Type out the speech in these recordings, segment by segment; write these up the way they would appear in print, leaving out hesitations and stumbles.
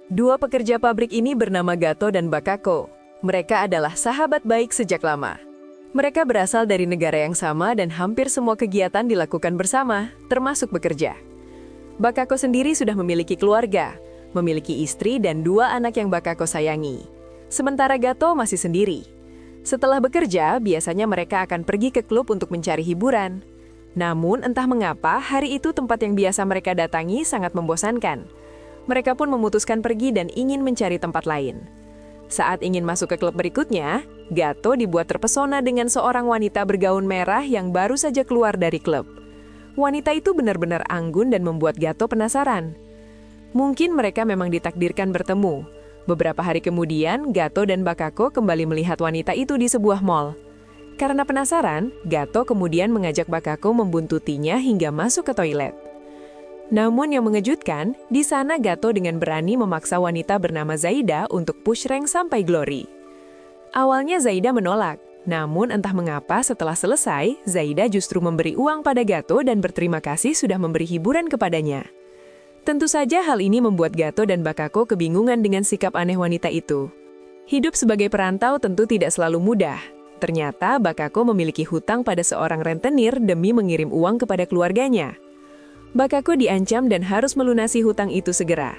Dua pekerja pabrik ini bernama Gato dan Bakako. Mereka adalah sahabat baik sejak lama. Mereka berasal dari negara yang sama dan hampir semua kegiatan dilakukan bersama, termasuk bekerja. Bakako sendiri sudah memiliki keluarga, memiliki istri dan dua anak yang Bakako sayangi. Sementara Gato masih sendiri. Setelah bekerja, biasanya mereka akan pergi ke klub untuk mencari hiburan. Namun, entah mengapa, hari itu tempat yang biasa mereka datangi sangat membosankan. Mereka pun memutuskan pergi dan ingin mencari tempat lain. Saat ingin masuk ke klub berikutnya, Gato dibuat terpesona dengan seorang wanita bergaun merah yang baru saja keluar dari klub. Wanita itu benar-benar anggun dan membuat Gato penasaran. Mungkin mereka memang ditakdirkan bertemu. Beberapa hari kemudian, Gato dan Bakako kembali melihat wanita itu di sebuah mall. Karena penasaran, Gato kemudian mengajak Bakako membuntutinya hingga masuk ke toilet. Namun yang mengejutkan, di sana Gato dengan berani memaksa wanita bernama Zaida untuk push rank sampai glory. Awalnya Zaida menolak, namun entah mengapa setelah selesai, Zaida justru memberi uang pada Gato dan berterima kasih sudah memberi hiburan kepadanya. Tentu saja hal ini membuat Gato dan Bakako kebingungan dengan sikap aneh wanita itu. Hidup sebagai perantau tentu tidak selalu mudah. Ternyata Bakako memiliki hutang pada seorang rentenir demi mengirim uang kepada keluarganya. Bakako diancam dan harus melunasi hutang itu segera.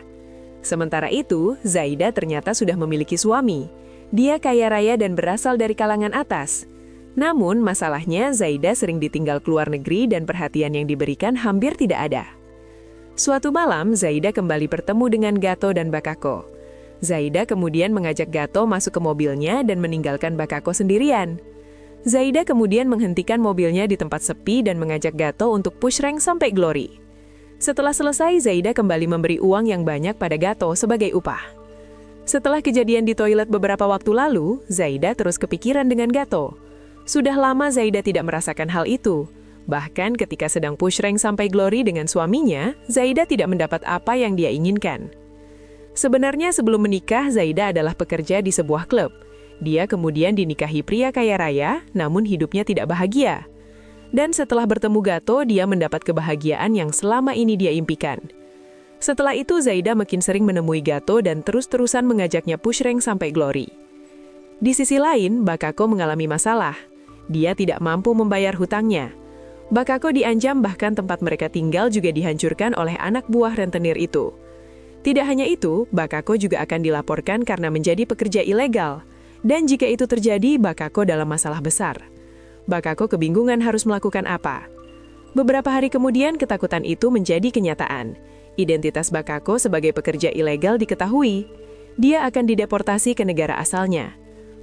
Sementara itu, Zaida ternyata sudah memiliki suami. Dia kaya raya dan berasal dari kalangan atas. Namun, masalahnya Zaida sering ditinggal keluar negeri dan perhatian yang diberikan hampir tidak ada. Suatu malam, Zaida kembali bertemu dengan Gato dan Bakako. Zaida kemudian mengajak Gato masuk ke mobilnya dan meninggalkan Bakako sendirian. Zaida kemudian menghentikan mobilnya di tempat sepi dan mengajak Gato untuk push rank sampai glory. Setelah selesai, Zaida kembali memberi uang yang banyak pada Gato sebagai upah. Setelah kejadian di toilet beberapa waktu lalu, Zaida terus kepikiran dengan Gato. Sudah lama Zaida tidak merasakan hal itu. Bahkan ketika sedang push rank sampai glory dengan suaminya, Zaida tidak mendapat apa yang dia inginkan. Sebenarnya sebelum menikah, Zaida adalah pekerja di sebuah klub. Dia kemudian dinikahi pria kaya raya, namun hidupnya tidak bahagia. Dan setelah bertemu Gato, dia mendapat kebahagiaan yang selama ini dia impikan. Setelah itu, Zaida makin sering menemui Gato dan terus-terusan mengajaknya push rank sampai glory. Di sisi lain, Bakako mengalami masalah. Dia tidak mampu membayar hutangnya. Bakako diancam bahkan tempat mereka tinggal juga dihancurkan oleh anak buah rentenir itu. Tidak hanya itu, Bakako juga akan dilaporkan karena menjadi pekerja ilegal. Dan jika itu terjadi, Bakako dalam masalah besar. Bakako kebingungan harus melakukan apa. Beberapa hari kemudian ketakutan itu menjadi kenyataan. Identitas Bakako sebagai pekerja ilegal diketahui. Dia akan dideportasi ke negara asalnya.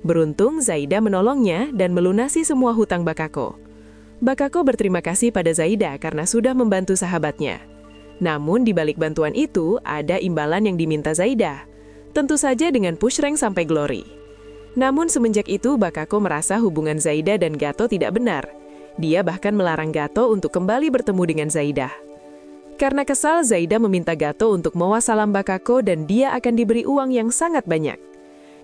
Beruntung Zaida menolongnya dan melunasi semua hutang Bakako. Bakako berterima kasih pada Zaida karena sudah membantu sahabatnya. Namun di balik bantuan itu ada imbalan yang diminta Zaida. Tentu saja dengan push rank sampai glory. Namun semenjak itu Bakako merasa hubungan Zaida dan Gato tidak benar. Dia bahkan melarang Gato untuk kembali bertemu dengan Zaida. Karena kesal, Zaida meminta Gato untuk mewassalam Bakako dan dia akan diberi uang yang sangat banyak.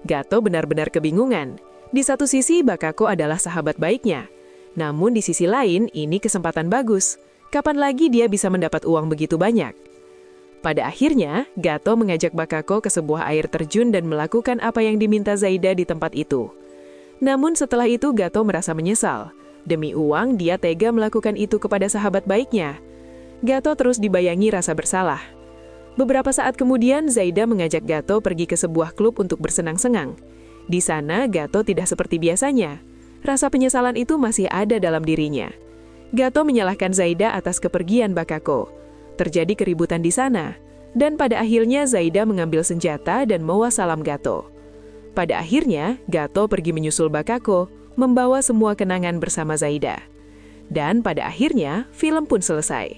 Gato benar-benar kebingungan. Di satu sisi Bakako adalah sahabat baiknya. Namun di sisi lain ini kesempatan bagus. Kapan lagi dia bisa mendapat uang begitu banyak? Pada akhirnya, Gato mengajak Bakako ke sebuah air terjun dan melakukan apa yang diminta Zaida di tempat itu. Namun setelah itu Gato merasa menyesal. Demi uang, dia tega melakukan itu kepada sahabat baiknya. Gato terus dibayangi rasa bersalah. Beberapa saat kemudian, Zaida mengajak Gato pergi ke sebuah klub untuk bersenang-senang. Di sana, Gato tidak seperti biasanya. Rasa penyesalan itu masih ada dalam dirinya. Gato menyalahkan Zaida atas kepergian Bakako. Terjadi keributan di sana, dan pada akhirnya Zaida mengambil senjata dan mewassalam Gato. Pada akhirnya, Gato pergi menyusul Bakako, membawa semua kenangan bersama Zaida. Dan pada akhirnya, film pun selesai.